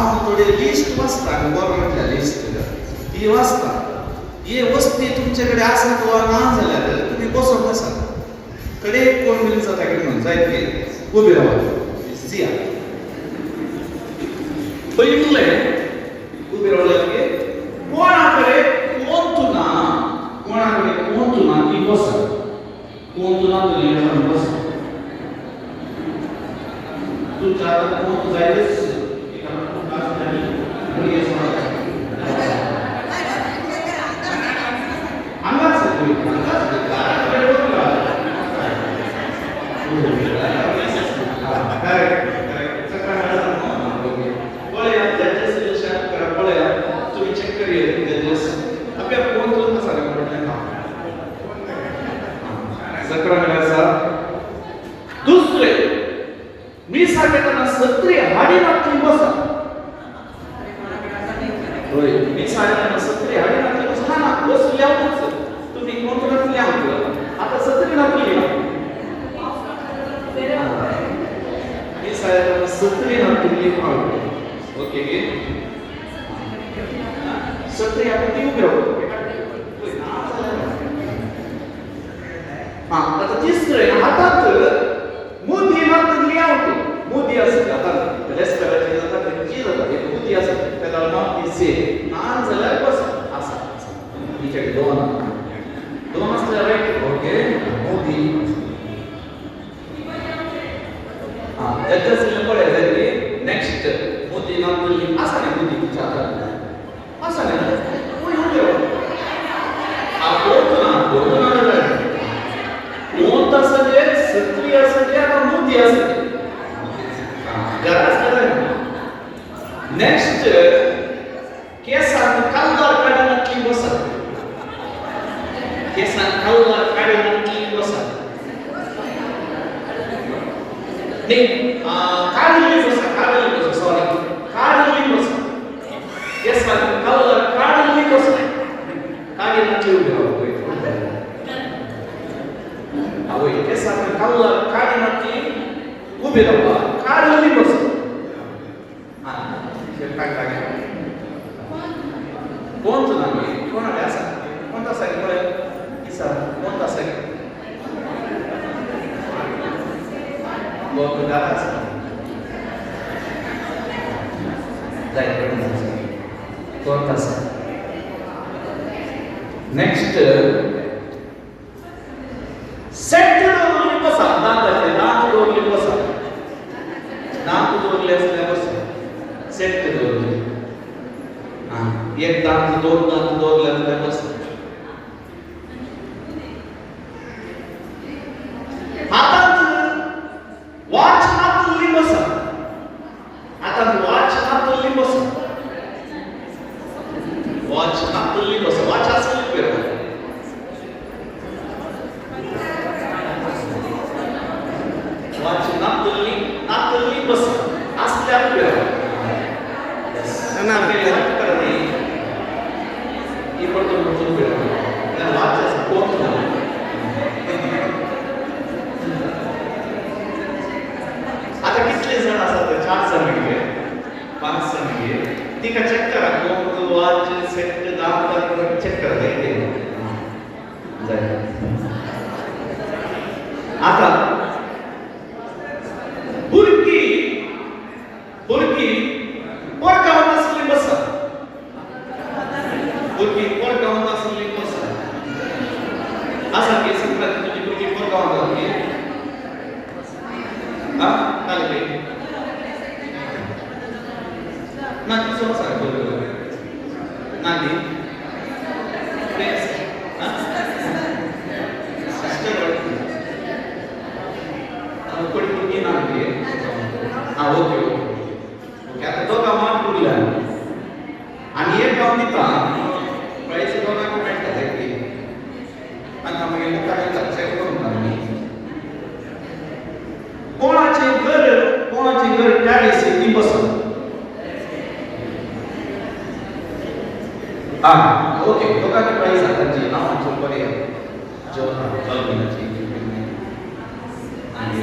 हांव थोडी लिस्ट वाचता गव्हर्नमेंटच्या लिस्ट ती वाचता हे वस्ती तुमच्याकडे आसत वा ना जाल्यार तुम्ही बसोंक आसा कडे कोण मिल जाता म्हणून जायते उबे रावा सिया पयले उबे रावले की कोणाकडे कोण तुना ती बसा कोण तुना तुली बसा तुमच्या आता कोण जायच दुसरे मी सांगताना सत्री हाडी नातली बसा होय मी सांगताना सत्री हाडी नातली बसा हा ना बस लिहावच तुम्ही कोणतं लिहा आता सत्री नातली मी सांगताना सत्री नातली लिहा ओके गे सत्री आपण ती उभी राहू हा आता तिसरे हातात मोदी नातली आवतो मोदी असते आता रेस्टॉरंटचे जातात जी जातात एक मोदी असते त्याला माती से नान झाल्यार बस असा इकडे दोन असले राईट ओके मोदी हा त्याच्याच पळे जाते नेक्स्ट मोदी नातली असा नाही मोदी तिच्या हातात असा नाही कोण होते आपण कोणता सजे क्षत्रिय सजे आता मोदी असते नेक्स्ट केसान कल्लार काढण्यातली बसा केसान कल्लार काढण्यातली बसा नाही काढली बसा सॉरी काढली बसा केसान कल्लार काढली बसा काढण्यातली उभी राहू आवय केसान कल्लार काढण्यातली उभी राहू काढली बसा कोण तुला कोणाला असा कोणता सारी पळे किसा कोणता सारी बहुत दादा जाय कोणता सारी नेक्स्ट सेट दोन बसा दात दोन बसा दात दोन असल्या बसा सेट दोन एक दात दोन लागले बस हातात वाचनातली बसा हातात वाचनातली बसा वाचनातली बसा वाचाचं पेर वाचनातली बसा असल्या पेर आता कितले जण असतात 4 जण घे 5 जण घे ती का चेक करा कोण वाच सेट दाब चेक करा ते जाय आता बुरकी पोरकावत असली बसा बुरकी पोरकावत असली बसा असा की समजा तुझी बुरकी पोरकावत असली हा चालते ना किती सांग बोल नादी प्रेस हा सिस्टर आणि कोणी बुरकी नादी हा ओके ओके आता दोघा मान पुरला आणि एक गाव दिता प्राइस दोघा कमेंट करते आणि आम्ही मुखाने चेक करून आम्ही कोणाचे घर टॅरेस ती बसत हा ओके दोघांची प्राइस त्यांची नावाची पर्याय जेवण कल्पनाची आणि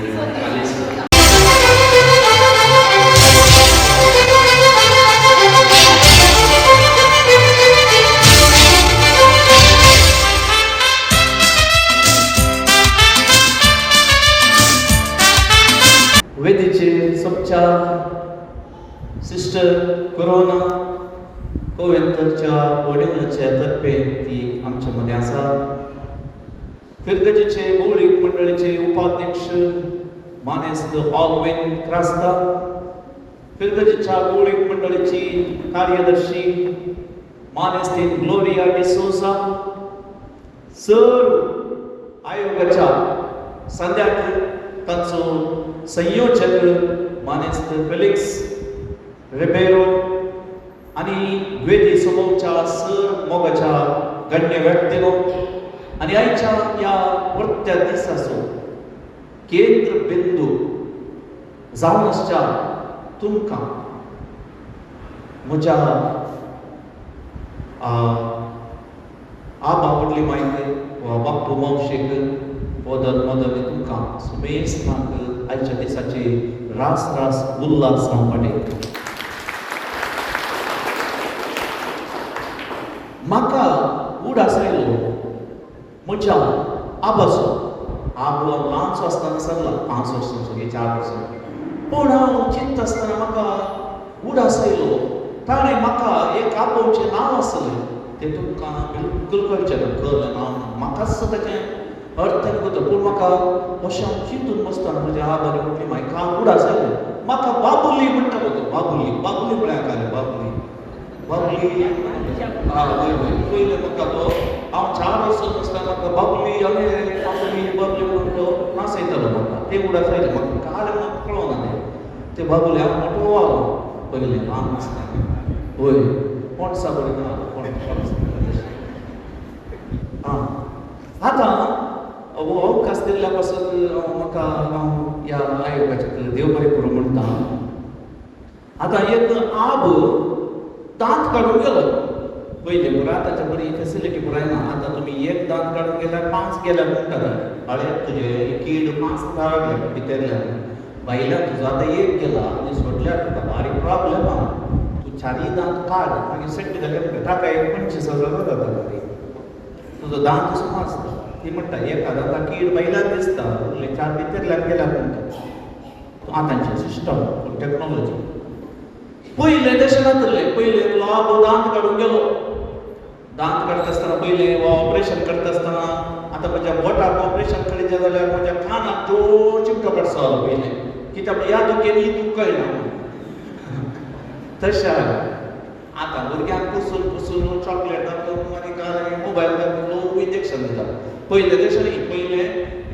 सिस्टर कोरोना कोवेंतरच्या वडिलांच्या तर्फे ती आमच्या मध्ये आसा. फिरगजेचे भौळीक मंडळीचे उपाध्यक्ष मानेस्त ऑलवेन क्रास्ता, फिरगजेच्या भौळीक मंडळीची कार्यदर्शी मानेस्तीन ग्लोरिया डिसोसा, सर्व आयोगाच्या संध्याक तांचो संयोजक मानेस्त फेलिक्स रिबेरो आणि वेदी समोरच्या सर मोगाच्या गण्य व्यक्तीनो आणि आयच्या या वृत्त्या दिसाचो केंद्र बिंदू जावन आसच्या तुमकां म्हज्या आबा व्हडली मायक वा बाप्पू मावशेक वदन मदन तुमकां सुमेस्तांक आयच्या दिसाची रास रास उल्हास सांगपाटे. म्हाका उड आसलेलो म्हज्या आबाचो. आबो ल्हानसो आसतना सरला 5 वर्सांचो की 4 वर्सांचो. पूण हांव चिंत आसतना म्हाका उड आसलेलो ताणें म्हाका एक आपोवचें नांव आसलें तें तुमकां बिलकुल कळचें ना. कळ्ळें नांव म्हाकाच ताचें अर्थ करता. पूण म्हाका अशें हांव चिंतून बसतना म्हज्या आबानी म्हटलें म्हाका हांव उड आसलेलो. म्हाका बाबुली म्हणटालो तो. बाबुली बाबुली म्हळ्यार काय बाबुली बाबुली पयलें म्हाका तो हांव 4 वर्सांचो आसतना म्हाका बाबुली बाबुली बाबुली म्हणून तो नासयतालो म्हाका. ते उड आसलेले म्हाका काल म्हाका कळोना ते बाबुली. हांव मोठो जालो पयलें ल्हान आसतना. वय पणसा बरी ना आतां हो अवकाश दिल्ल्या पासून म्हाका हांव ह्या आयोगाचे देव बरें करूं म्हणटा. आतां एक आब दांत काडून गेलो पयलें बरं. आतांच्या बरी फेसिलिटी पुराय ना. आतां तुमी एक दांत काडून गेल्यार 5 गेल्यार म्हणटात आळे तुजे कीड 5 काडले भितरल्यान भायल्यान तुजो आतां एक गेला आनी सोडल्यार तुका बारीक प्रॉब्लेम आहा. तूं 4 दांत काड आनी सेट जाल्यार ताका एक 25,000 जाता. तुजो दांत असो आसता ती म्हणटा एका दांता कीड भायल्यान दिसता उरले 4 भितरल्यान गेल्यार म्हणटा. आतांचें सिस्टम टॅक्नॉलॉजी. पयले तशें नासलें. पयले आबो दांत काडून गेलो. दांत काडटा आसतना पयलें ऑपरेशन करता आसतना आतां म्हज्या बोटाक ऑपरेशन करीत जाल्यार म्हज्या कानाक जोर चिमटो पडचो पयलें कित्याक ह्या दुखेन ही दूख कळना. तशें आतां भुरग्यांक पुसून पुसून चॉकलेट दाखोवन आनी काय मोबायल दाखोवन इंजेक्शन दिता. पयलें तशें न्ही. पयलें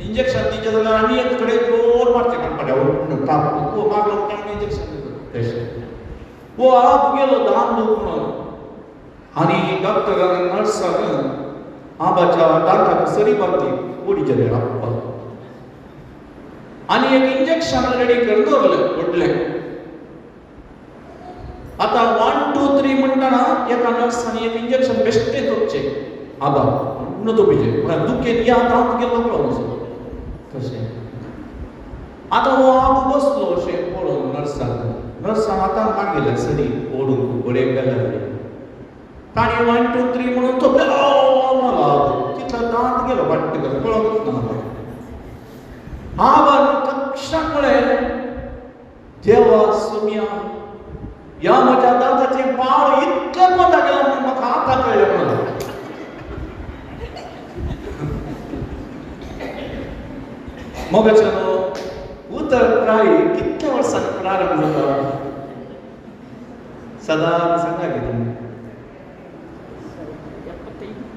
इंजेक्शन दिवचें जाल्यार आनी एक कडेन जोर मारचें पडटालें ताप मागलो म्हणटा इंजेक्शन दिता. तशें वो आप गेलो दांत दुख म्हणून आनी डॉक्टरान नर्सान आबाच्या दांताक सरी बांदली कुडीचेर राखपाक आनी एक इंजेक्शन रेडी करून दवरलें व्हडलें. आतां 1 2 3 म्हणटाना एका नर्सांनी एक इंजेक्शन बेश्टें करचें आबा म्हणून तो भिजे म्हळ्यार दुखेन या दांत गेलो पळोवन तशें. आतां हो आबो बसलो अशें पळोवन नर्सान आतां मागयलें सरी ओडून बरें गेल्यार ताणें 1 2 3 म्हणून तो तितलो दांत गेलो वाट्ट गेलो पळोवंक ना. आबान कक्षाक म्हळें देवा सुम्या ह्या म्हज्या दांताचे बाळ इतले कोंता गेलो म्हणून म्हाका आतां कळ्ळें म्हणून. मोगाच्यानो उतर कितल्या वर्सांनी प्रारंभ जाता सदां सांगा की तुमी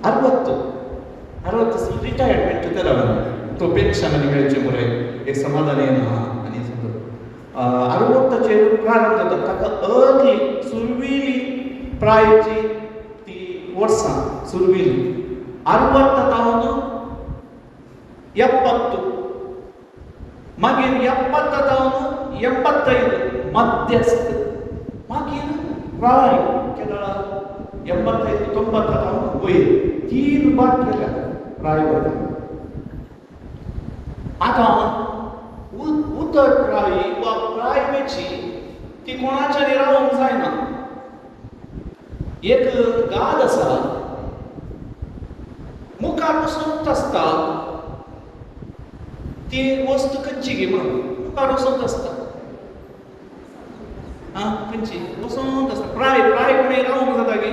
60 रिटायरमेंट करा तो पेन्शन आनी मेळचें मुरे एक समाधान येना आनी 60चेर प्रारंभ जाता. ताका अर्ली सुरविली प्रायची ती वर्सां सुरविली 60 तावन 70 मागीर 70 तावन 85 मध्यस्थ मागीर प्राय केरळा 85 90 तावन वयर 3 भाग केल्या प्रायवेट. आतां उतर प्राय वा प्रायवेटची ती कोणाच्यानी रावंक जायना. एक गाद आसा मुखार वचूंक आसता ती वस्त खंयची गी म्हणून मुखार वचूंक आसता. खंयची वसंत आसता प्राय कोणी रावंक जाता गे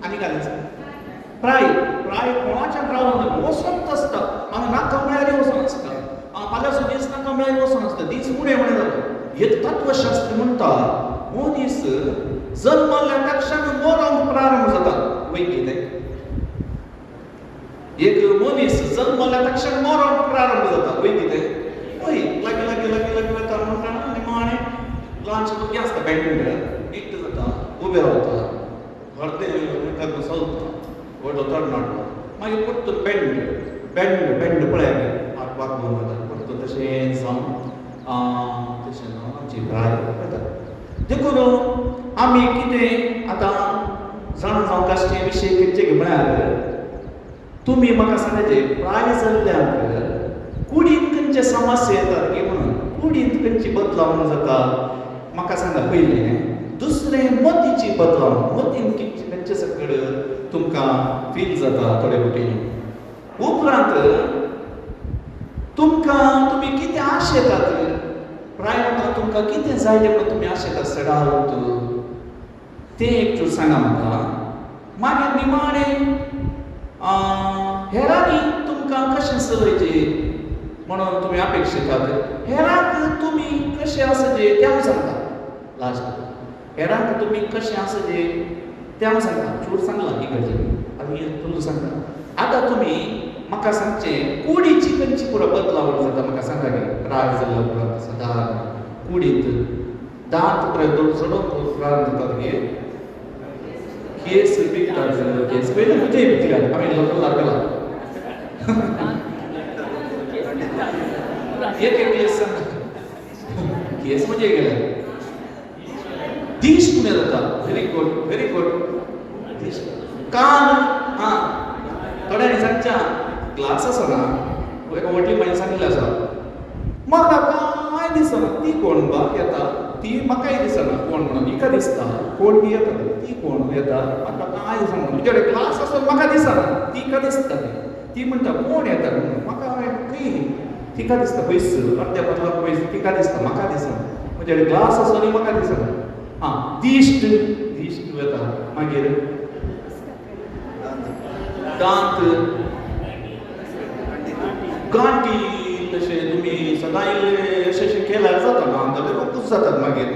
आनी घालायचं प्राय कोणाच्यान रावंक वसंत आसता नाका म्हळ्यार वसंत आसता फाल्यां दीस नाका म्हळ्यार वसंत आसता दीस उणें जाता हे तत्वशास्त्र म्हणटा मनीस जल्मल्या तक्षण मरोंक प्रारंभ जाता वय कितें एक मनीस जल्मल्या तक्षण मरोंक प्रारंभ जाता वय कितें वय लागी वता म्हणटा निमाणें ल्हानशें भुरगें आसता बॅडमिंटनाक एकटो जाता उबें रावता अर्दें चलता व्हडलो तरणाटो मागीर परतून बॅडमिंटन पळयात आटपाक बंद जाता परतून तशें जावन तशें जावन आमची प्राय वता देखून आमी कितें आतां जाणा जावं काशे विशय खंयचे घे म्हळ्यार तुमी म्हाका सांगायचे प्राय जाल्ल्याक कुडींत खंयचे समस्या येतात गे म्हणून कुडींत खंयची बदलावण जाता म्हाका सांगा पयलें दुसरें मतीची बदलावण मतीन खंयचे सकड तुमकां फील जाता थोडे वटेन उपरांत तुमी कितें आशेतात प्राय म्हणटा तुमकां कितें जाय म्हणून तुमी आशेतात सदांच तें एक चूर सांगा म्हाका मागीर निमाणें हेरांनी तुमकां कशें चलयचें म्हणून तुमी अपेक्षितात हेरांक तुमी कशें आसचे तें हांव सांगता लास्ट हेरांक तुमी कशें आसचे तें हांव सांगता चूर सांगलां ही गजाल आनी तुमकां सांगता आतां तुमी म्हाका सांगचें कुडीची खंयची पुरो बदलावण जाता म्हाका सांगा गे प्राय जाल्ल्या उपरांत सदांच कुडींत दांत पळय सोडोवंक प्रारंभ जातात गे केस पिकतात केस पयलीं म्हजे पिकल्यात आमी लोकल लागला एक केस सांगता केस म्हणजे गेले दिश कुणे जाता व्हेरी गुड दिश कान थोड्यांनी सांगच्या ग्लास आसा ना एका व्हडली मागीर सांगिल्लें आसा म्हाका कांय दिसना ती कोण बा येता ती म्हाकाय दिसना कोण म्हणून हिका दिसता कोण ती येता ती कोण येता म्हाका कांय दिसना तुजे कडेन ग्लास आसून म्हाका दिसना तिका दिसता ती म्हणटा कोण येता म्हणून म्हाका खंय तिका दिसता पयस अर्द्या बदलाक पयस तिका दिसता म्हाका दिसना म्हजे कडेन ग्लास आसून म्हाका दिसना दिश्ट येता मागीर दांत गांठी तशें तुमी सदां अशें केल्यार जाता ना जाल्यार रोखूच जातात मागीर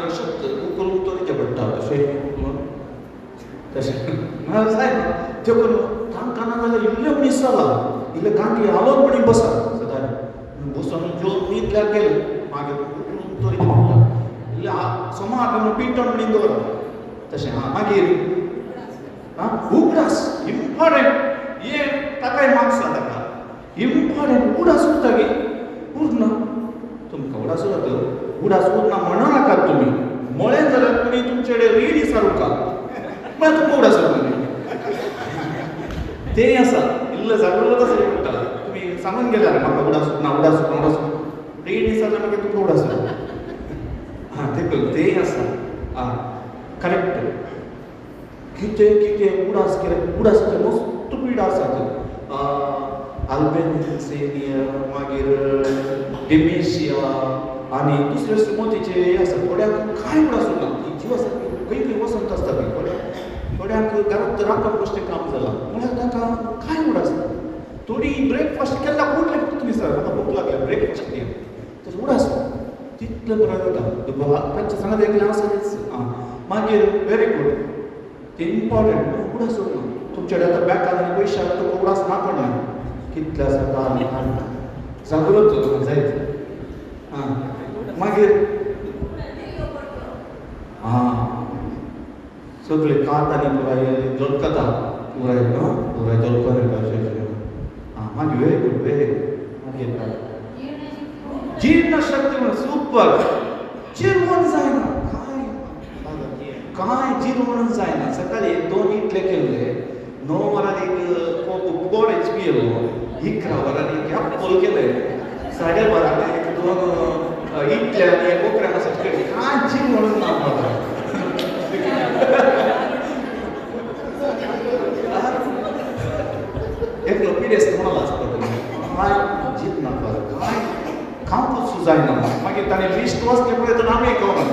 अशें करून तोरीचें पडटा तशें जाय तें करून तांकां ना जाल्यार इल्ले मनीस जाला इल्ले गांठी हालोवन म्हणून बसा सदां बसून जेवन न्हिदल्यार गेले मागीर करून तोरीचें पडटा इल्ले सोमार म्हणून पिट्टण म्हणून दवरा तशें मागीर उगडास इम्पॉर्टंट हे ताकाय मार्क्स ताका इम्पॉर्टंट उडास उरता गे उरना तुमकां उडास उरता उडास उरना म्हणनाकात तुमी मळें जाल्यार तुमी तुमचे कडेन रेडी सारूंका म्हळ्यार तुमकां उडास उरना तें आसा इल्लो जागृत आसा म्हणटा तुमी सांगून गेल्यार म्हाका उडास उरना रेडी जाल्यार मागीर तुमकां उडास उरना तें आसा करेक्ट कितें उडास मस्त पिडा आसात अल्बेनिया मागीर डिमेशिया आनी दुसरे मोतीचे आसा थोड्यांक कांय उडास उरना जीव आसा खंय वसंत आसता थोड्यांक घरांत राखण कशें काम जालां म्हळ्यार तांकां कांय उडास ना थोडी ब्रेकफास्ट केन्ना उठले तुमी सर म्हाका भूक लागल्या ब्रेकफास्ट घे तशें उडास तितलें बरें जाता तांचे सांगत एकलें आसा मागीर व्हेरी गूड इम्पॉर्टंट उडास उरना तुमचे कडेन आतां बँकान आनी पयशे आसा तुका उडास ना पडना कितले आसा आनी जागृत तुका जायत मागीर सगळे कात आनी पुराय जळकता पुराय जळकन येता मागीर व्हेरी गूड मागीर जीर्णशक्ती म्हणून सुपर चिरवण जायना कांय जिरवण जायना सकाळी 2 इडले केल्ले 9 वरांनी एक गोड एच पी येलो 11 वरांनी एक एप्पल केले 12:30 एक 2 इडले आनी एक कोकऱ्या मसाज केली कांय जिरवण ना म्हाका एकलो पिडेस्त म्हणाला आसता कांय जीत नाका कांय खावंकूच जायना मागीर ताणे लिस्ट वाचले पळय तर आमी कळना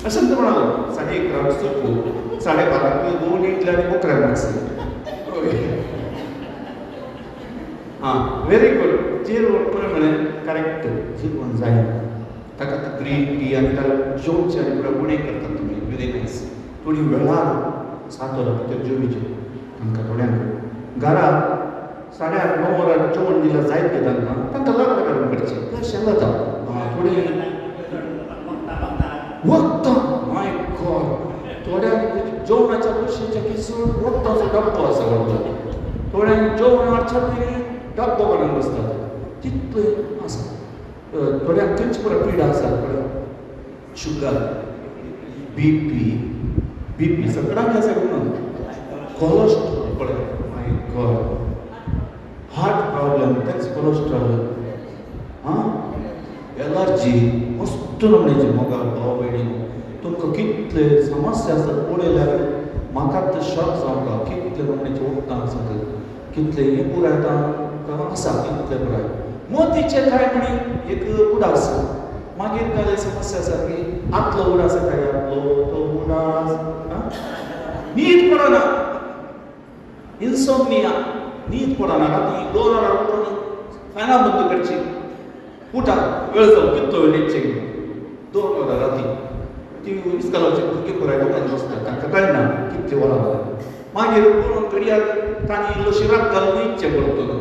अशें म्हणालो 11:30 सुटलो 12:30 2 इडली आनी बोकऱ्या मारसले हां व्हेरी गुड जेवण पळय म्हळें करेक्ट जेवण जाय ताका ग्रीन टी आनी ताका जेवचे आनी पुरा उणें करतात तुमी व्हेरी नायस थोडी वेळार 7 वरां भितर जेवचे आमकां थोड्यांक घरा 8:30-9 वरां जेवण दिल्यार जायत न्ही तांकां लग्न काडून करचें तशें जाता थोडी वखदां माय गॉड थोड्यांक जेवणाच्या कुशीच्या किसून वखदांचो डब्बो आसा व्हडलो थोड्यांक जेवणाच्या पयलीं डब्बो काडून बसतात तितलें आसा थोड्यांक खंयची पुरो पिडा आसा शुगर बीपी सगळ्यांक आसा म्हणून कोलेस्ट्रॉल पळय माय गॉड हार्ट प्रॉब्लेम तेच कोलेस्ट्रॉल हां एलर्जी मस्त नमण्याची मोगाळ भाव भयणी तुमकां कितले समस्या आसात पळयल्यार म्हाका तर शॉक जावंका कितले नमण्याची वखदां आसात कितले हे पुराय आतां आसा कितले पुराय मोतीचे कांय म्हणी एक उडास मागीर काय समस्या आसा की आतलो उडास काय आपलो तो उडास न्हीद पडना इन्सोम्निया न्हीद पडना राती 2 वरां उठून फॅना बंद करची उठा वेळ जाऊ कितलो वेळ न्हिदचे 2 वरां राती ती इस्कॉलाचे भुरगे पुराय लोकांनी बसतात तांकां कळना कितले वरां मागीर पळोवन घडयाळ तांणी इल्लो शिराक घालून न्हिदचें पडटलो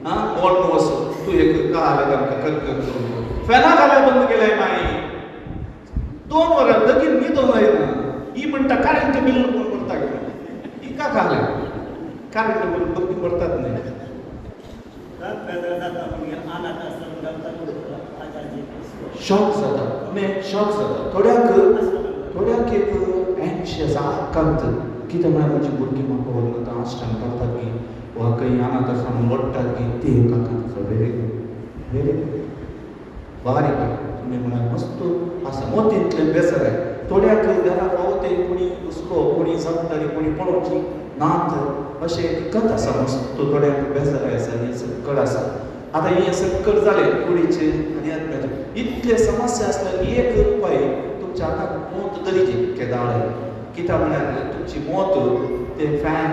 हां मोड वचून तूं एक काल आमकां करकर फॅना घाल्यार बंद केल्याय माई 2 वरां बेगीन न्हिदूंक जायना ही म्हणटा कारेंट बिल कोण भरता ही का खाले कारेंट बिल बंद भरतात न्ही शॉक जाता थोड्यांक एक एंशियस आकांत कितें म्हळ्यार म्हजी भुरगीं म्हाका व्हरून आश्रम करतात की वा खंय अनाथ आश्रमांत वडटात की ते एक आकांत व्हेरी गुड बारीक तुमी म्हळ्यार मस्त आसा मोतींतले बेसर आहे थोड्यांक घरा पावते कोणी हुस्को कोणी जगताली कोणी पळोवची नात अशें कथ आसा मस्त थोड्यांक बेसर आसा हें सकट आसा आतां हें सकट जालें कुडीचें आनी आत्म्याचें इतले समस्या आसल्यार एक उपाय तुमच्या हातांत मोत दरीची केदाळ कित्याक म्हळ्यार तुमची मोत ते फॅन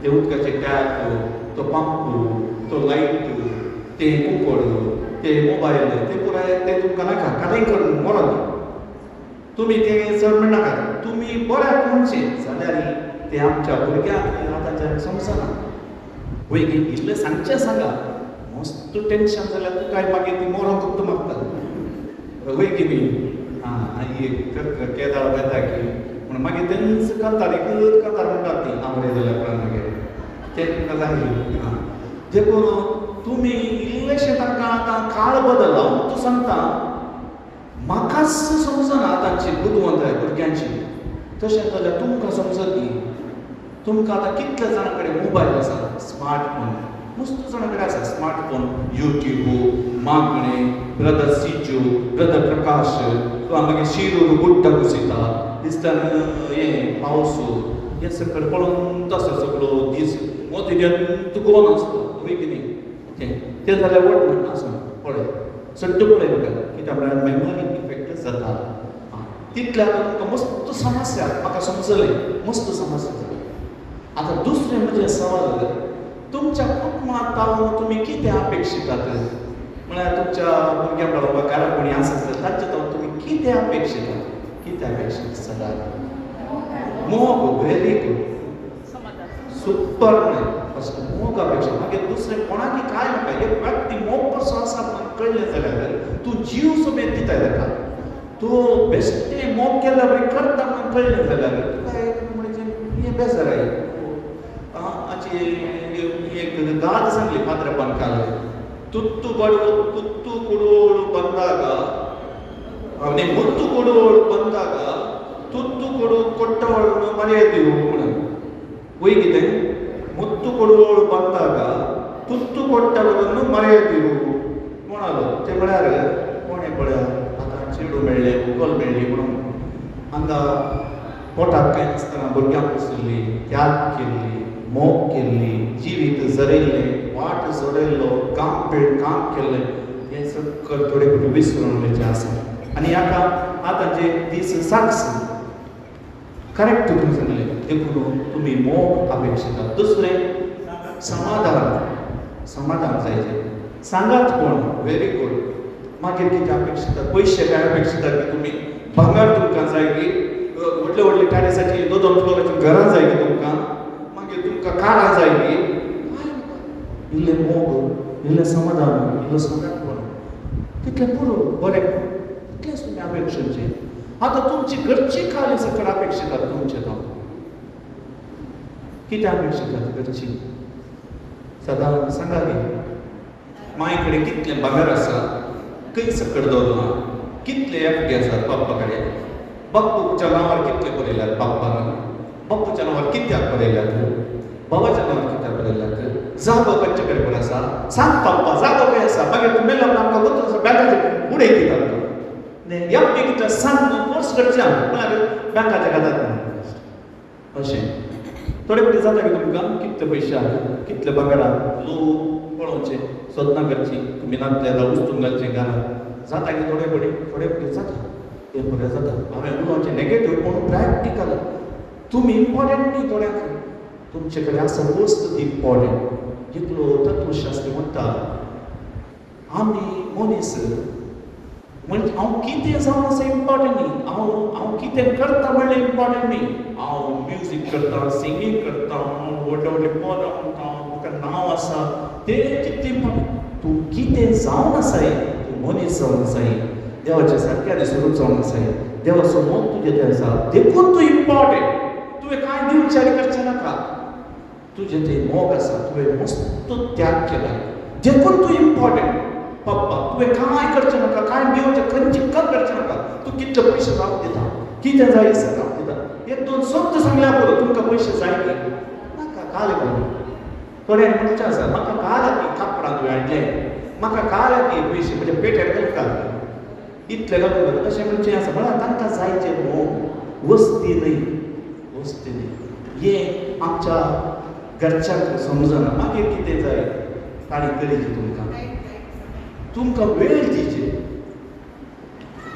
ते उदकाचे टॅप तो पंप तो लायट ते कुंकड ते मोबायल ते पुराय ते तुमकां नाका कांय करून मरण तुमी ते चड म्हणनाका तुमी बऱ्याक म्हणचे जाल्यार ते आमच्या भुरग्यांक आतांच्या समजना वयगी इतलें सांगचें सांगा मस्त टेन्शन जाल्यार तूं काय मागीर ती मरोंक फक्त मागता वयगी न्ही आनी एक केदाळ बेता की म्हण मागीर तेंच कांतार एकच कांतार म्हणटात ती आवडे जाल्यार उपरांत मागीर ते तुमकां जाय देखून तुमी इल्लेशें तांकां आतां काळ बदलला तूं सांगता म्हाकाच समजना आतांची बुदवंताय भुरग्यांची तशें जाल्यार तुमकां समजतली तुमकां आतां कितले जाणां कडेन मोबायल आसा स्मार्टफोन मस्त जाणां कडेन आसा स्मार्टफोन यूट्यूब मागणे ब्रदर सिजू ब्रदर प्रकाश किंवा मागीर शिरूर बुड्डा कुसिता दिसता हें पावस हें सकट पळोवन तसो सगळो दीस मोतियांत गोवन आसता वय की न्ही ते जाल्यार वट म्हणटा आसा पळय सट्ट पळय म्हाका कित्याक म्हळ्यार मेमरी इफेक्ट जाता तितले आतां तुमकां मस्त समस्या म्हाका समजलें मस्त समस्या जाली आतां दुसरें म्हणजे सवाल तुमच्या कुटुंबांत पावून तुमी कितें अपेक्षितात म्हळ्यार तुमच्या भुरग्यां बरोबर घरा कोणी आसा तांचे पावून तुमी कितें अपेक्षीत सदां मोग व्हेरी गुड सुपर म्हळ्यार फस्ट मोग अपेक्षा मागीर दुसरें कोणाकी काय नाका एक व्यक्ती मोग कसो आसा म्हणून कळ्ळें जाल्यार तूं जीव समेत दिताय ताका तूं बेश्टें मोग केल्या बरें करता म्हणून कळ्ळें जाल्यार तुका एक म्हणजे हें बेजार आहे हाची एक गाद सांगली पात्रांबान काल तुत्तू कुडोळ ಬಂದಾಗ ಅವನೇ ಮುತ್ತು ಕೊಡುವಳು ಬಂದಾಗ ತುತ್ತು ಕೊಟ್ಟವಳನ್ನು ಮರೆಯದಿರು ಹೋಗಿದೆ ಮುತ್ತು ಕೊಡುವಳು ಬಂದಾಗ ತುತ್ತು ಕೊಟ್ಟವಳನ್ನು ಮರೆಯದಿರು म्हणालो ते म्हळ्यार कोणें पळय आतां चेडूं मेळ्ळें उगोल मेळ्ळी म्हणून हांगा पोटाक कांय नासतना भुरग्यांक बसयल्ली त्याग केल्ली मोग केल्ली जिवीत जरयल्लें वाट जोडयल्लो काम केल्लें हें सगळें तुका थोडे कुठे विसरवण्याचे आसा आणि आता जे दीस साक्स करेक्ट तुम्ही सांगले देखून तुम्ही मोग अपेक्षिता. दुसरें समाधान जायचे. सांगात कोण व्हेरी गुड. मागीर कितें अपेक्षिता? पयशे काय अपेक्षिता की तुमी भांगर तुमकां जाय की व्हडले व्हडले टायल्साची 2-2 फ्लोराची घरां जाय की तुमकां मागीर तुमकां कारां जाय की इल्ले मोग इल्ले समाधान इल्लो सांगात कोण कितलें पुरो बरें कितलेंच तुमी अपेक्षिंचे. आता तुमची घरची खाली सकट अपेक्षितात तुमचे तो किती अपेक्षितात घरची सदां सांगा की माय कडेन कितलें भांगर आसा खंय सकट दवरला कितले एफडी आसात बाप्पा कडेन बाप्पूच्या नांवार कितले बरयल्यात बाप्पान बाप्पूच्या नांवार कित्याक बरयल्यात बाबाच्या नांवार कित्याक बरयल्यात जागो खंयचे कडेन बरो आसा सांग बाप्पा जागो खंय आसा मागीर तुमी मेलो आमकां वचून बँकाचे उडय दितात एफडी कितें सांग कोर्स करचे म्हळ्यार बँकाचे खातात अशें. थोडे फावटी जाता की तुमकां कितले पयशे आहा कितले भांगर आहा लोक पळोवचे सोदना करची तुमी नातले जावं उस्तून घालचें घरांत जाता की थोडे फावटी जाता हें बरें जाता. हांवें उलोवचें नेगेटीव पूण प्रॅक्टिकल तुमी इम्पॉर्टंट न्ही थोड्याक तुमचे कडेन आसा वस्त ती इम्पॉर्टंट. इतलो तत्वशास्त्री म्हणटा आमी मनीस म्हणजे हांव कितें जावन आसा इम्पॉर्टंट न्ही हांव कितें करता म्हणलें इम्पॉर्टंट न्ही. हांव म्युजीक करता सिंगींग करता व्हडले व्हडले पद म्हणटा म्हाका नांव आसा तें कितें इम्पॉर्टंट. तूं कितें जावन आसाय तूं मनीस जावन आसाय देवाच्या सारक्या स्वरूप जावन आसाय देवाचो मोग तुजे ते आसा देखून तूं इम्पॉर्टंट. तुवें कांय दिवचारी करचें नाका तुजें तें मोग आसा तुवें मस्त त्याग केला देखून तूं इम्पॉर्टंट. पप्पा तुवें कांय करचें नाका कांय दिवचें खंयची चिक्कत करचें नाका तूं कितले पयशे जावं दिता कितें जाय जावं दिता 1-2 शब्द सांगल्या पुरो तुमकां पयशे जाय की नाका काले करून. थोड्यांक म्हणचें आसा म्हाका काल की कापडां तुवें हाडले म्हाका काल की पयशे म्हणजे पेट्याक घालतात इतलें घालून अशें म्हणचें आसा म्हळ्यार तांकां जायचें मोग वस्ती न्ही हें आमच्या घरच्यांक समजना. मागीर कितें जाय ताणी करिची तुमकां वेळ दिचे.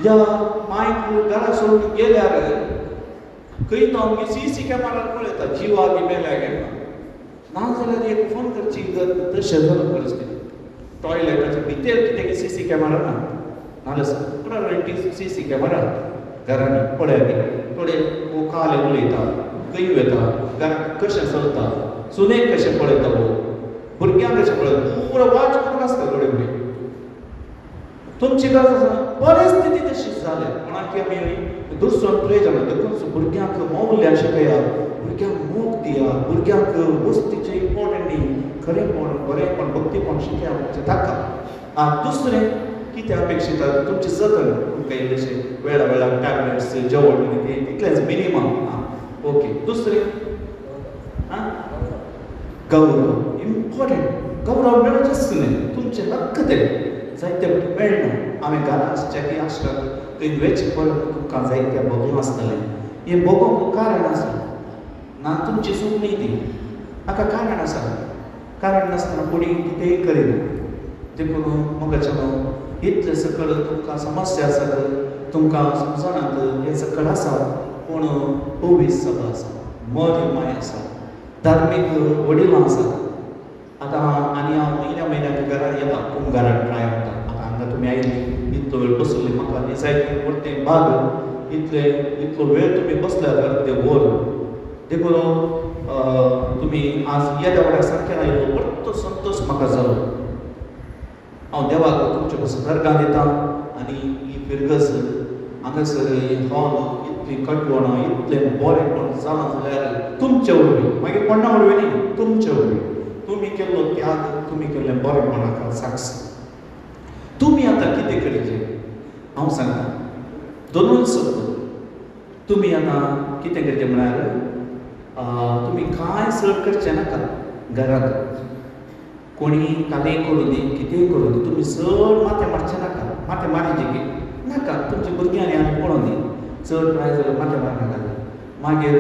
या मायक घरा सोडून गेल्यार खंय तो आमगे सीसी कॅमेरार पळयता जिवा बी मेल्या गेला नाजाल्यार एक फोन करची तशें जालें परिस्थिती. टॉयलेटाच्या भितर कितें सीसी कॅमेरा ना नाल्यार सगळ्या सीसी कॅमेरा घरांनी पळयात थोडे काले उलयता खंय वता घरांत कशें चलता सुनेक कशें पळयता भुरग्यांक कशें पळयता पुरो वाच करून आसता थोडे कडेन. तुमची गरज आसा परिस्थिती तशीच जाल्या कोणाक आमी दुसरो प्रयोजन देखून भुरग्यांक मौल्य शिकया भुरग्यांक मोग दिया भुरग्यांक वस्तीचें इम्पॉर्टंट न्ही खरेंपण बरेंपण भक्तीपण शिकया म्हणजे ताका. दुसरें कितें अपेक्षित आसा तुमचें जतन तुमकां इल्लेशें वेळा वेळार टॅबलेट्स जेवण तितलेंच मिनिमम ओके. दुसरें गौरव इम्पॉर्टंट गौरव मेळचेच न्ही तुमचें हक्क तें जायते मेळना. हांवें घरांत चॅकी आसता थंय वेच परत तुमकां जायते भोगूं आसतलें हें भोगूंक कारण आसा ना तुमची चूक न्ही ती हाका कारण आसा. कारण नासतना कोणी कितेंय करिना देखून मोगाचें इतले सकल तुमकां समस्या आसात तुमकां समजनात हें सकल आसा पूण ओवीस सभा आसा मोग माय आसा धार्मीक वडिलां आसात. आतां आनी हांव म्हयन्याक घरांत येता कुंभारान ट्राय करता म्हाका हांगा तुमी आयली इतलो वेळ बसले म्हाका न्ही जायते परतें भाग इतलो वेळ तुमी बसल्यात अर्दे वर देखून तुमी आज येद्या वाड्यार सारकें आयलो बरो संतोश म्हाका जालो. हांव देवाक तुमचे पासून दर्गा दिता आनी ही फिरगस हांगासर हॉल इतली कटवणां इतलें बरेंपण जालां जाल्यार तुमचे वरवीं मागीर कोणा वरवीं न्ही तुमचे वरवीं तुमी केल्लो त्याग तुमी केल्लें बरेंपणाक साक्ष. तुमी आतां कितें करचें हांव सांगता दोनूय शब्द. तुमी आतां कितें करचें म्हळ्यार तुमी कांय चड करचें नाका घरांत कोणी कांय करूं दी कितेंय करूं दी तुमी चड माथें मारचें नाका. माथें मारिचें की नाका तुमच्या भुरग्यांनी आनी पळोवन दी चड प्राय जाल्यार माथें मारनाका. मागीर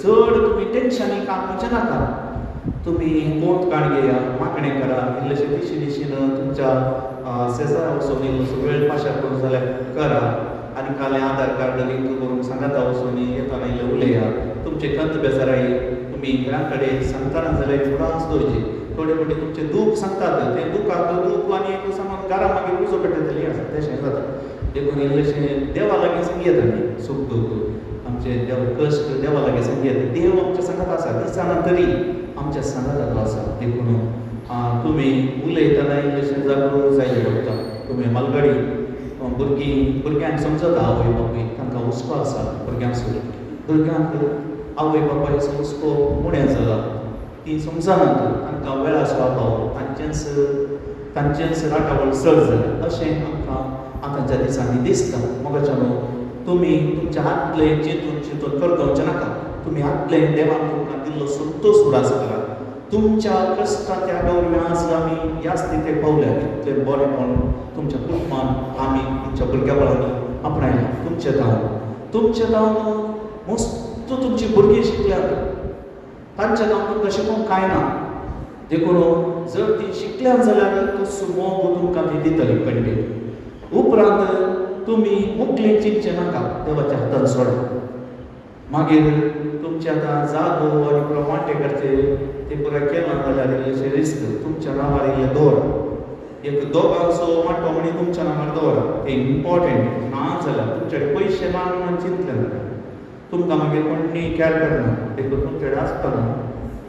चड तुमी टेन्शनी काम करचें नाका. तुमी कोंत काण घेया मागणें करा इल्लेशें दिशीन तुमच्या सेसा वचून सगळे पाशा करून जाल्यार करा आनी काले आधार कार्ड लिंक करून सांगाता वचून येताना इल्ले उलया तुमचे कंत बेजाराय तुमी घरा कडेन सांगतना जाल्यार फुडांच दवरचे थोडे फावटी तुमचे दूख सांगतात ते दुखाक दूख आनी एक सामान घरा मागीर उजो पेटयतली आसा तशें जाता देखून इल्लेशें देवा लागीं संगीत आमी सूख दूख आमचे देव कश्ट देवा लागीं संगीत देव आमच्या सांगात आसा दिसाना तरी आमच्या सांगात आसा देखून तुमी उलयतना इल्लेशें जागरूक जायले पडटा तुमी मालगाडी भुरग्यांक समजता आवय बापूय तांकां हुस्को आसा भुरग्यांक आवय बापायचो हुस्को उणें जाला ती समजनात तांकां वेळा सुवापाव तांचेंच राटावळ चड जालें अशें आमकां आतांच्या दिसांनी दिसता मोगाच्यान तुमी तुमच्या आतलें चिंतून करगवचें नाका तुमी आतलें देवान तुमकां दिल्लो संतोश उरास करा तुमच्या कश्टाच्या दरम्यान आमी ह्या स्थितीक पावल्या इतलें बरेंपण तुमच्या कुटुंबान आमी आमच्या भुरग्यापणांनी आपणायलां तुमचे जावन मस्त तुमची भुरगीं शिकल्यात तांच्या जावन तुमकां शिकोवंक कांय ना देखून जर ती शिकल्यात जाल्यार तो मोग तुमकां ती दितली कंटीन्यू उपरांत तुमी मुखलें चिंतचें नाका देवाच्या हातान सोडा मागीर तुमचे आतां जागो आनी प्रमाणे करचे ते पुराय केलां जाल्यार इल्लेशें रिस्क तुमच्या नांवार इल्लें दवर एक दोगांचो वांटो म्हणी तुमच्या नांवार दवरा ते इम्पॉर्टंट ना जाल्यार तुमचे कडेन पयशे ना म्हणून चिंतले जाल्यार तुमकां मागीर कोणी कॅर करना देखून तुमचे कडेन आसतना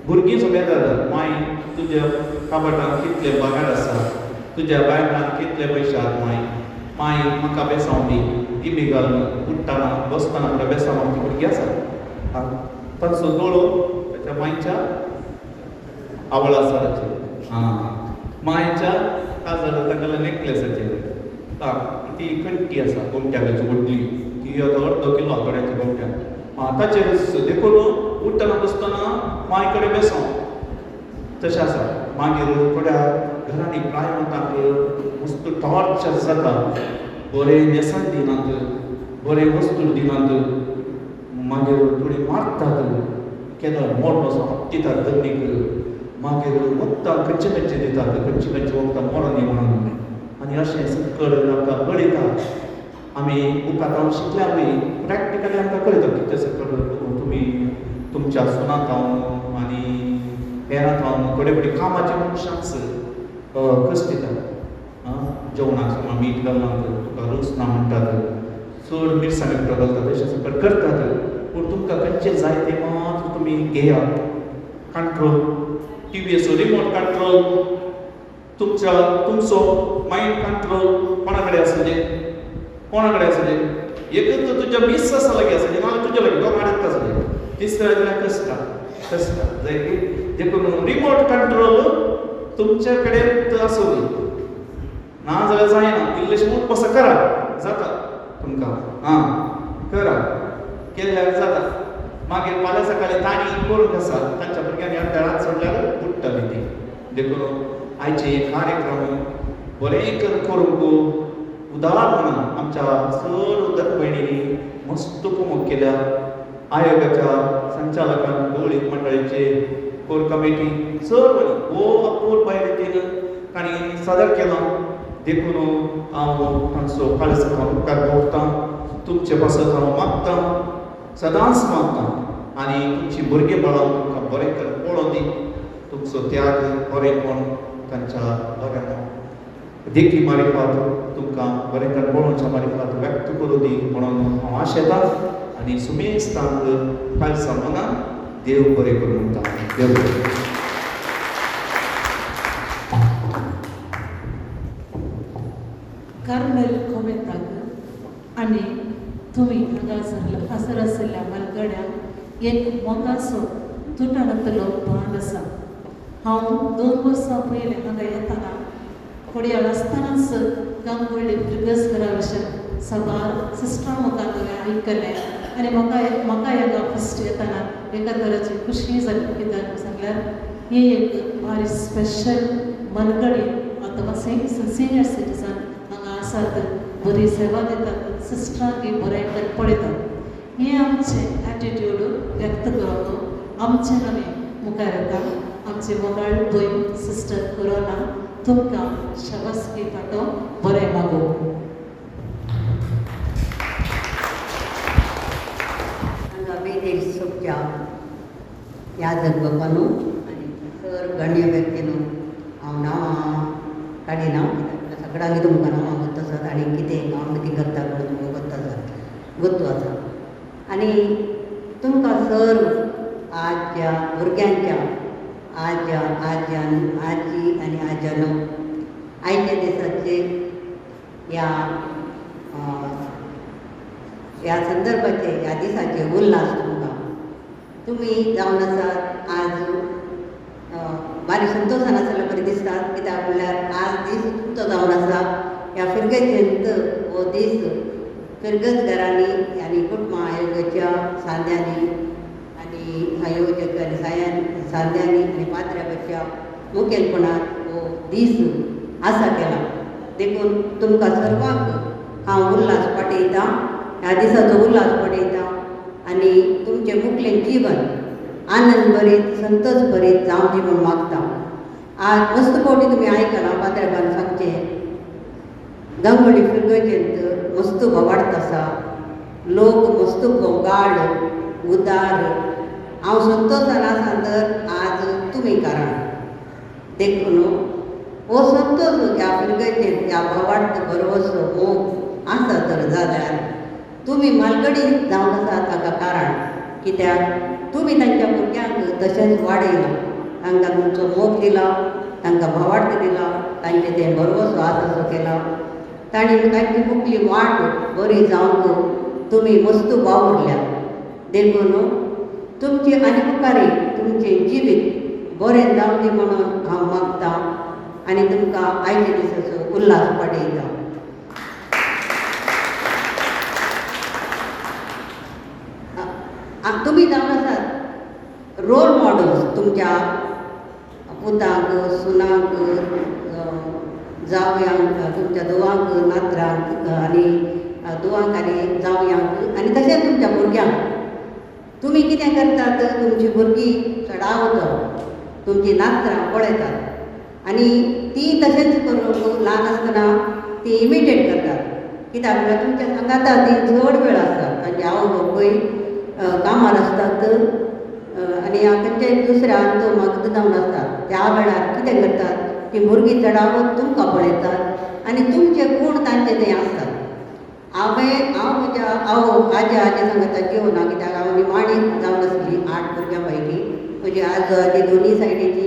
भुरगीं सगळें जातात माय तुज्या काबाटान कितले पगार आसा तुज्या बँकान कितले पयशे आसात माय म्हाका बेसांव दी बी घालून उठ्ठाना बसतना आपल्या बेसांव आमची भुरगीं आसा तांचो दोळो ताच्या मायच्या आवळा सराचेर मायच्या काजर तांगेल्या नेकलेसाचेर ती कंठी आसा गोमट्याची व्हडली ती आतां अर्दो किलो आंतड्याची गोमट्या ताचेर देखून उठ्ठना बसतना माय कडेन बेसांव तशें आसा मागीर थोड्या घरांनी प्रायमतांक मस्त टॉर्चर जाता बरें नेसन दिनात बरें वस्तू दिनात मागीर थोडी मारतात केन्ना मोठो असो हत्तीतात जमनीक मागीर वखदां खंयचे खंयचे दितात खंयचे खंयचे वखदां मरण न्ही म्हणून आनी अशें सकड आमकां कळयता आमी बुकांत शिकल्यारूय प्रॅक्टिकली आमकां कळयता कितें सकड तुमी तुमच्या सुनांत हांव आनी हेरांत हांव थोडे फावटी कामाच्या मनशांक कस दितात जेवणाक समज मीठ घालनात तुका रूच ना म्हणटात चड मिरसांग एकटो घालतात तशें सकट करतात पूण तुमकां खंयचे जाय ते मात्र तुमी घेयात कंट्रोल टीव्हीचो रिमोट कंट्रोल तुमचो मायंड कंट्रोल कोणा कडेन आसुचें एकच तुज्या मिस आसा लागीं आसुचें नाजाल्यार तुज्या लागीं दोग आडत आसुचें तिसऱ्या जाल्यार कश्टा जाय की देखून रिमोट कंट्रोल तुमचे कडेन आसूं ना जाल्यार जायना इल्लेशें उठपास करा जाता तुमकां करा केल्यार जाता मागीर फाल्यां सकाळीं ताणी करूंक आसा तांच्या भुरग्यांनी अर्द्या रात सोडल्यार उठ्ठली ती देखून आयचे कार्यक्रम बरें करूंक उदार म्हणून आमच्या चड उदक भयणींनी मस्त कुमक केल्या आयोगाच्या संचालकान भौळीक मंडळीचे कोर कमिटी चड बरी अपूर भायर रितीन तांणी सादर केलां देखून हांव तांचो फाल्यां सकाळ उपकार भोगतां तुमचे पासत हांव मागतां सदांच मागतां आनी तुमची भुरगीं बाळां तुमकां बरें कर पळोवन दी तुमचो त्याग बरेंपण तांच्या बऱ्या देखी मारिफात तुमकां बरें कर पळोवच्या मारिफात व्यक्त करूं दी म्हणून हांव आशेतां आनी सुमेस्तांक फालसा मनान देव बरें करूं म्हणटा देव कार्मेल कोमेताक आनी तुमी हांगासर आशिल्ल्या मालगड्यांक एक मोगाचो तुटानतलो भांड आसा हांव 2 वर्सां पयलीं हांगा येताना खोडयाळ आसतनाच गांगवळी भुरगेसकरा विशयी सवार सिस्टरा मुखार आयकलें आनी म्हाका हांगा फस्ट येताना एका तरेची खुशी जाली कित्याक सांगल्यार ही एक भारी स्पेशल मनगडी अथवा सिनियर सिटीजन हांगा आसात बरी सेवा दितात सिस्टरांक बरें पळयतात हें आमचें एटिट्यूड व्यक्त करप आमचें आमी मुखार येता आमचे मोगाळ भयण सिस्टर कोरोना तुमकां शाबासकी पाठो बरें मागो. बेदेश सोपच्या ह्या जगपानू आनी सर गण्य व्यक्तीनू हांव नांवां काडिना कित्याक सगळ्यांक तुमकां नांवां गोत्त आसात आनी कितें हांव कितें करता म्हणून तुमकां गोत्त आसा गोत्तू आसा. आनी तुमकां सर आजच्या भुरग्यांच्या आजी आनी आज्यान आयच्या दिसाचे ह्या संदर्भाचे ह्या दिसाचे उल्हास तुमी जावन आसात. आज बारी संतोशान आसल्यार बरें दिसता कित्याक म्हणल्यार आज दीस तुमचो जावन आसा. ह्या फिरगेचेंत हो दीस फिरगत घरांनी आनी कुटुंबां आयोगाच्या सांद्यांनी आनी आयोजक आनी सांद्यांनी आनी पात्र्याच्या मुखेलपणान हो दीस आसा केला. देखून तुमकां सर्वांक हांव उल्हास पाठयतां, ह्या दिसाचो उल्हास पळयता आनी तुमचें मुखेल जीवन आनंद भरीत संतोश भरीत जावची म्हूण मागता. आज मस्त फावटी तुमी आयकलां पात्रांवान सांगचें गंगोडी फिरगोयचेंत मस्त भोवाडत आसा, लोक मस्त गोंगाड उदार. हांव संतोशान आसा तर आज तुमी कारण. देखून हो संतोश ह्या फिरगोयचेंत ह्या भोवाडत बरोसो मोग आसा तर जाल्यार तुमी मालगडी जावन आसात हाका कारण. कित्याक तुमी तांच्या भुरग्यांक तशेंच वाडयलां, तांकां तुमचो मोग दिला, तांकां भावार्थ दिला, तांचें तें बरोसो आसो केला. तांणी तांची मुखली वाट बरी जावंक तुमी मस्त वावुरल्यात. देखून तुमची आनी मुखारी तुमचें जिवीत बरें जावं दी म्हणून हांव मागतां आनी तुमकां आयच्या दिसाचो उल्हास पाठयता. तुमी जावन आसात रोल मॉडल्स तुमच्या पुतांक, सुनांक, जावयांक, तुमच्या धुवांक, नातरांक आनी धुवांक आनी जावयांक आनी तशेंच तुमच्या भुरग्यांक. तुमी कितें करतात, तुमची भुरगीं चडावतो तुमची नातरां पळयतात आनी ती तशेंच करून ल्हान आसतना ती इमिटेट करतात. कित्याक म्हळ्यार तुमच्या सांगाता ती चड वेळ आसता, तांचे आवय बापूय कामार आसतात आनी खंयच्याय दुसऱ्या म्हाका जावन आसतात. त्या वेळार कितें करतात, ती भुरगीं चडावत तुमकां पळयतात आनी तुमचे गूण तांचे थंय आसतात. हांव म्हज्या आजी सांगता जेवना कित्याक हांव निमाणी जावन आसली 8 भुरग्यां पैकी. म्हजी आजी दोनी सायडीची.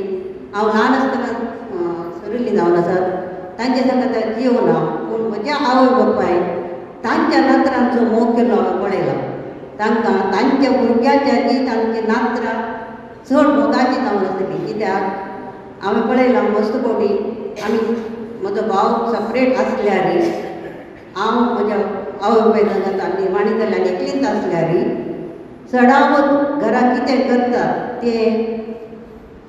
हांव ल्हान आसतना सरिल्ली जावन आसात. तांचे सांगता जेवना पूण म्हज्या आवय बापायन तांच्या नातरांचो मोग केलो हांवें पळयला. तांकां तांच्या भुरग्याच्या ती तांची नातरां चड मोगाची जावन आसली. कित्याक हांवें पळयलां मस्त फावटी आमी म्हजो भाव सपरेट आसल्यार हांव म्हज्या आवय बापाय सांगता निमाणी जाल्यार आनी एकलीच आसल्यार चडावत घरा कितें करतात तें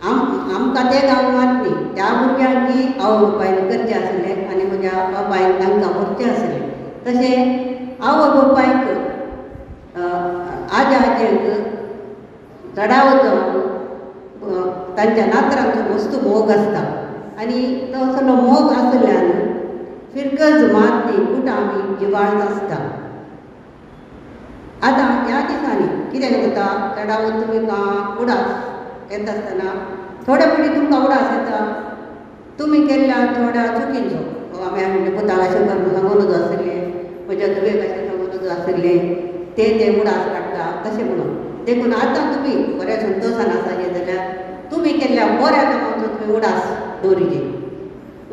आमकां तें गांवांत न्ही. त्या भुरग्यांकूय आवय बापायन करचें आसलें आनी म्हज्या बापायन तांकां व्हरचें आसलें. तशें आवय बापायक आजयेक चडावत जावन तांच्या नातरांचो मस्त मोग आसता आनी तो असलो मोग आसल्यान फिरगज माती कुटांबी जिवाळत आसता. आतां ह्या दिसांनी कितें जाता, चडावत तुमकां उडास येता आसतना थोडे फावटी तुमकां उडास येता. तुमी केल्ल्या थोड्या चुकींचो हांवें म्हणजे पुताक अशें करून सांगून आसलें, म्हज्या धुवेक अशें सांगून आसलें, ते उडास काडटा तशें म्हणून. देखून आतां तुमी बऱ्या संतोशान आसाचे जाल्यार तुमी केल्ल्या बऱ्या कामाचो तुमी उडास दवरिचे.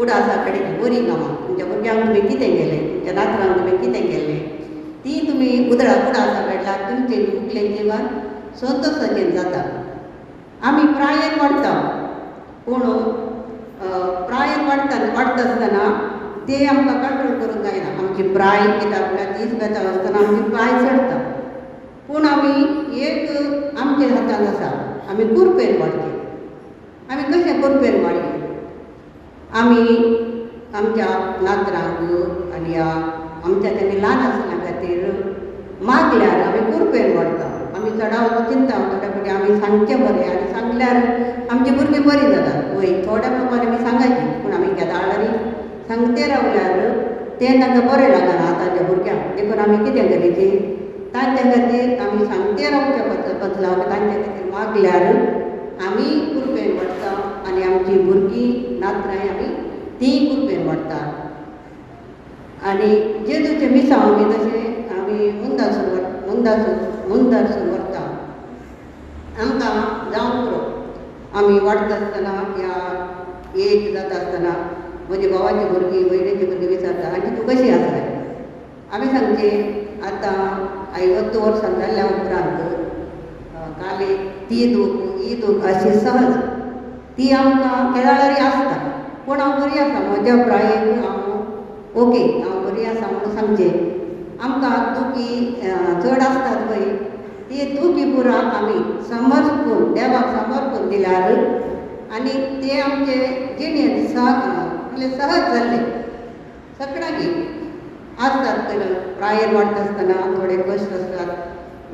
उडासा कडेन बरी कामां तुमच्या भुरग्यांक तुमी कितें केलें, तुमच्या नातरांक तुमी कितें केलें ती तुमी उडासा काडल्यार तुमचें मुखेल जिवन संतोशाचें जाता. आमी प्रायेन वाडटा पूण प्रायेन वाडटा आसतना ते आमकां कंट्रोल करूंक जायना. आमची प्राय कित्याक म्हळ्यार दीस बेताळ आसतना आमची प्राय चडटा. पूण आमी एक आमच्या हातांत आसा, आमी कुरपेन वाडचे. आमी कशें कुरपेन वाडचे, आमी आमच्या नातरांक आनी आमच्या तेमी ल्हान आसल्या खातीर मागल्यार आमी कुरपेन वाडटा. आमी चडाव चिंता थोड्या फावटी आमी सांगचें बरें आनी सांगल्यार आमची भुरगीं बरीं जातात वय थोड्या प्रमाणे आमी सांगायची पूण आमी केदाळारी सांगते रावल्यार तें तांकां बरें लागना आतांच्या भुरग्यांक देखून आमी कितें करीची तांच्या खातीर आमी सांगते रावच्या बदला तांच्या खातीर मागल्यार आमी कृपेन वाडटा आनी आमची भुरगीं नातरांय आमी तीं कृपेन वाडटात. आनी जेजूचे मिसां आमी तशें आमी मुंदासून व्हरता. आमकां जावं पुरो आमी वाडटा आसतना या एज जाता आसतना म्हज्या भावाची भुरगीं भयणीची भुरगीं विचारता आनी तूं कशी आसा आमी सांगचें आतां 50 वर्सां जाल्ल्या उपरांत काले ईद अशी सहज ती आमकां केदाळारी आसता पूण हांव बरी आसा म्हज्या प्रायेक हांव ओके हांव बरी आसा म्हणून सांगचें. आमकां दुखी चड आसतात पळय ती दुखी पुराक आमी समर्पून देवाक समर्पून दिल्यार आनी ते आमचे जिणेंत सहज जाल्ले सगळ्यांक आसतात तर प्रायेर वाडटा आसतना थोडे कश्ट आसतात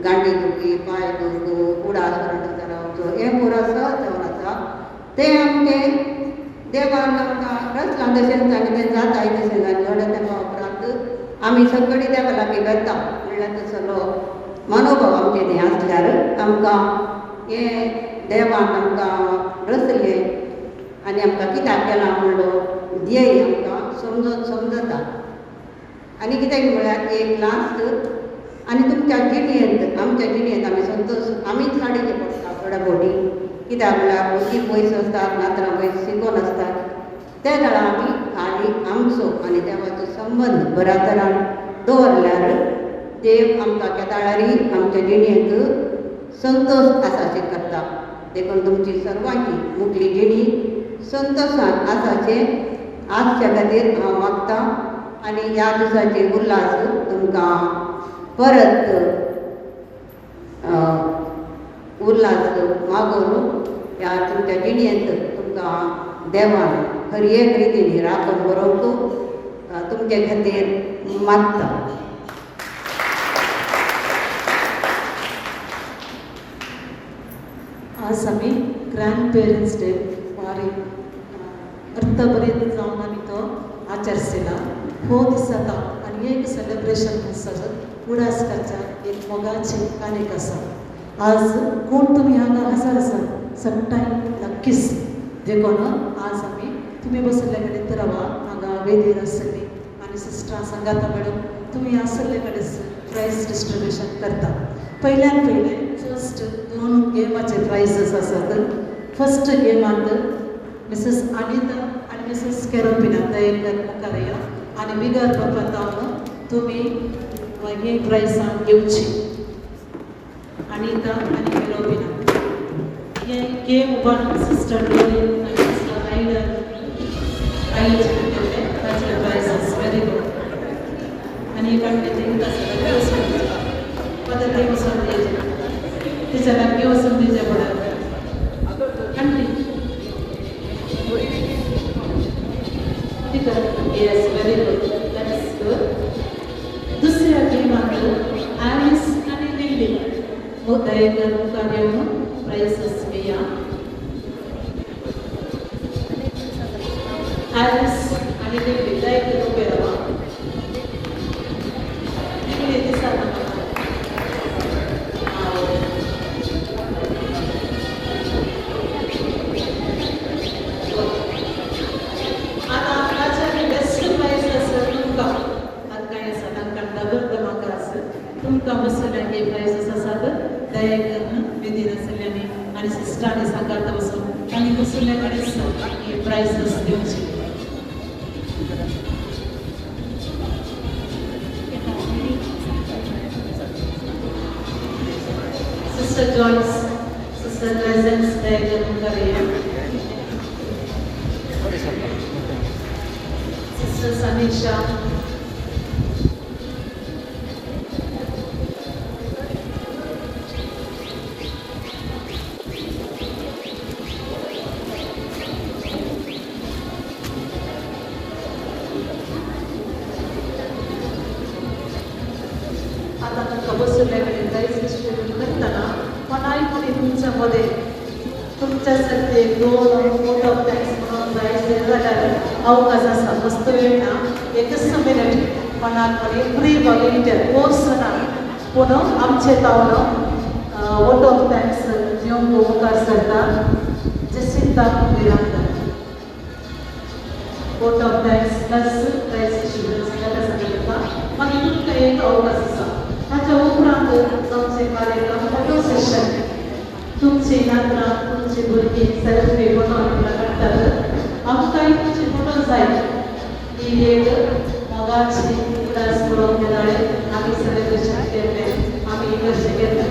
गांडी दुखी पांय दुखू कुडा सुरंट रावचो हें पुरो सहज जावन आसा तें आमचें देवान आमकां रचलां तशेंच आनी तें जाताय तशें जालें थोड्या तेंपा उपरांत आमी सगळीं देवा लागीं वता म्हणल्यार तसलो मनोभाव आमचें तें आसल्यार आमकां हें देवान आमकां रचलें आनी आमकां कित्याक केलां म्हणलो ध्येय आमकां समजता. आनी कित्याक म्हळ्यार एक लास्ट आनी तुमच्या जिणेंत आमच्या जिणेंत आमी संतोश आमीच हाडिचे पडटा थोड्या फावटी कित्याक म्हळ्यार भुरगीं पयस आसतात नातरां पयस शिकोन आसतात त्या वेळा आमी खाली आमचो आनी देवाचो संबंद बऱ्या तरान दवरल्यार देव आमकां केदाळारी आमच्या जिणेंत संतोश आसाचें करता. देखून तुमची सर्वांची मुखली जिणी संतोशान आसाचें आजच्या खातीर हांव मागतां आनी ह्या दिसाचे उल्हास तुमकां परत उल्हास मागून ह्या तुमच्या जिणेंत तुमकां देवान खरी एक रितीन राखून बरोवंक तुमचे खातीर मागता. आज आमी ग्रँड पेरेंट्स डे वारी अर्थभरीत जावन आमी तो आचरसिला हो दीस जाता आनी एक सेलिब्रेशन उडास करच्या एक मोगाची आनीक आसा. आज कोण तुमी हांगा हजर आसात सगळ्यां नक्कीच देखून आज आमी तुमी बसल्ले कडेन रावा हांगा वेदीर आसतली आनी सिस्टरां सांगाता मॅडम तुमी आसल्ले कडेन प्रायज डिस्ट्रिब्युशन करता. पयल्यान पयलें फर्स्ट 2 गेमाचे प्रायजीस आसात. फर्स्ट गेमांत मिसेस अनिता आनी मिसेस केरोपिना दयेकर मुखार या आनी बिगर प्रथम तुमी ही प्रायजां घेवची. अनिता आनी केरोपिना हे गेम 1 सिस्टर रोहित आनी सिस्टर आयडर आयचे केले ताचे प्रायजीस व्हेरी गुड आनी एकांकडे ते पद्धती वचून द्यायचे तिच्या लागीं वचून दिवचे पडत yes very good that's good. दुसऱ्या गेमांत ॲलिस आनी लिली दयेकर मुखार येवन प्रायजीस घेया. ॲलिस आनी लिली दयेकर उबे रावा कितें दिसता तुमकां बसले हे प्रायजीस आसात दयेकर विधीन आसल्यांनी आनी सिस्टरांनी सांगात वचून आनी बसले कडेच ही प्रायजीस दिवची. सिस्टर जॉयस सिस्टर प्रेजेंस दयेकर मुखार या. सिस्टर समीक्षा आता बसले कडेन प्रायज डिस्ट्रिब्यूट करतना मनाईपणे तुमच्यामध्ये तुमच्यासाठी दोन वोट ऑफ थँक्स म्हणून जायचे जाल्यार अवकाश आसा मस्त वेळ ना एकच मिनिट मनाकडे फ्री व्हॉलेंटियर कोर्स ना पूण आमचे तावलो वोट ऑफ थँक्स दिवंक मुखार सरता जसिंता विरांकर vote of thanks plus prize सांगता मागीर तुमकां एक अवकाश आसा ताच्या उपरांत आमचे कार्यक्रम फोटो सेशन तुमचे नातरां तुमचे भुरगीं सेल्फी बनोवन काडटात आमकांय तुमचे फोटो जाय ही एक मोगाची उदास पळोवंक मेळ्ळे आमी सेलेब्रेशन केल्लें आमी कशें केलें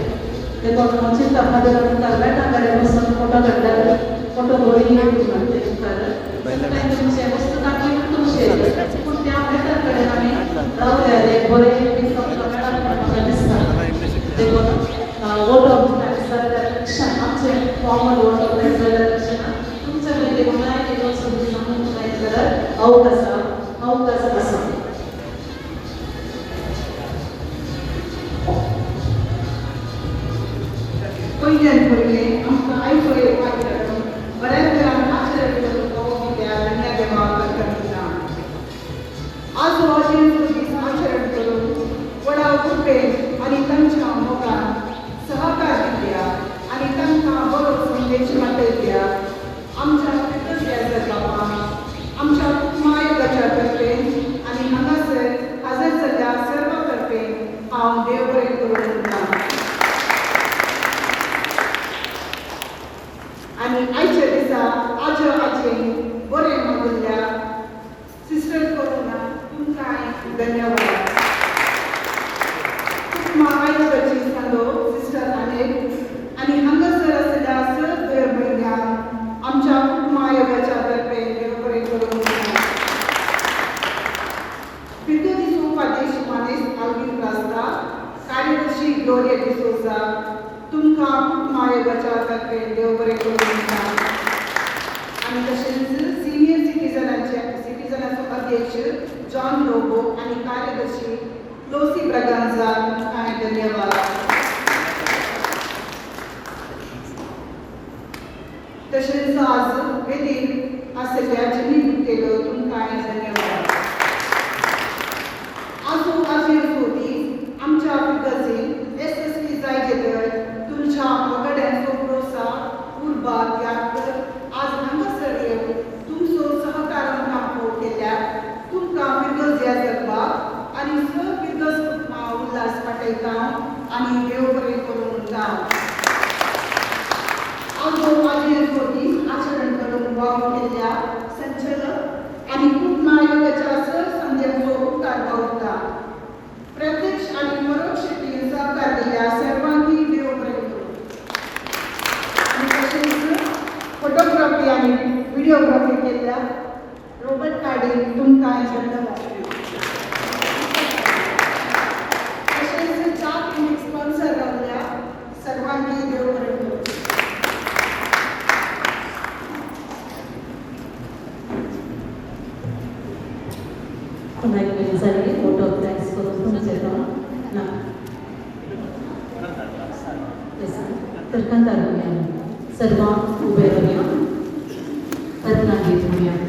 देखून आमचे तापादर मुखार बेटा कडेन बसून फोटो काडटात फोटो बरी म्हणटे मुखार तुमचे वस्तू दाखोवन तुमचे पूण त्या बेटा कडेन आमी रावल्यार एक बरें दीस आमकां मेळप म्हाका दिसता देखून वोट ऑफ थँक्स जाल्यार आमचे फॉर्मल वोट ऑफ थँक्स जाल्यार तुमच्या कडे मनाय एक समजून सांगूंक जाय जाल्यार अवकाश आसा पयल्यान भुरगें आमकां आयकून येवपाक लागून बऱ्याच वेळार आश्चर्य करून पळोवंक मेळटा दुनिया देवाक करता आज हो दीस आचरण करून वडा कृपेन आनी तांच्या मोगान सहकार दिल्या आनी तांकां बरो संदेश पाठयल्या आमच्या कृतज्ञ बापाक आमच्या कुटुंबायोगाच्या तर्फे आनी हांगासर हजर जाल्ल्या सर्व तर्फे हांव देव बरें करूं म्हणटा आनी आयच्या दिसा आजो आजयेन बरें मागुल्ल्या सिस्टर करुणा तुमकांय धन्यवाद कुटुंबा आयोगाची सांगो सिस्टर अनेक आनी हांगासर आसलेल्या सर्व भयर भयण्यांक आमच्या कुटुंबा आयोगाच्या तर्फे देव बरें करूं फिरतो दिसो उपाध्यक्ष मानेस आल्विन रास्ता कार्यदर्शी ग्लोरिया डिसोजा तुमकां कुटुंब आयोगाच्या तर्फे देव बरें करूं म्हणटा आनी तशेंच सिनियर सिटिझनाचो अध्यक्ष जॉन लोबो आनी कार्यदर्शी लोसी ब्रगांजा तुमकांय धन्यवाद तशेंच आज वेदीर आसलेल्या जिनी गुट्टेलो तुमकांय धन्यवाद आजो आजय दीस आमच्या गरजेन येसस्वी जायते तर तुमच्या मोगाड्यांचो भरोसा उरबात याद आज हांगासर येवन तुमचो सहकार आमकां पळोवंक केल्यार तुमकां विर्गोजिया करपाक आनी सर विर्गस उल्हास पाठयता आनी देव बरें करूं म्हणटा आजो आजयेचो दीस आचरण करून वावर केल्ल्या संचालक आनी कुटुंब आयोगाच्या सर संदेचो उपकार भावता प्रत्यक्ष आनी परोक्ष रीतीन सहकार दिल्या सर्वांकी देव बरें करूं आनी तशेंच फोटोग्राफी आनी व्हिडिओग्राफी केल्ल्या रॉबर्ट कार्डे तुमकांय धन्यवाद तशेंच च्या क्लिनीक स्पॉन्सर रावल्या सर्वांकी देव बरें करूं पुन्हा जाली वोट ऑफ थँक्स करून तुमचे ना तर कंटाळूया सर्वांक उबे रावया रत्नागिरी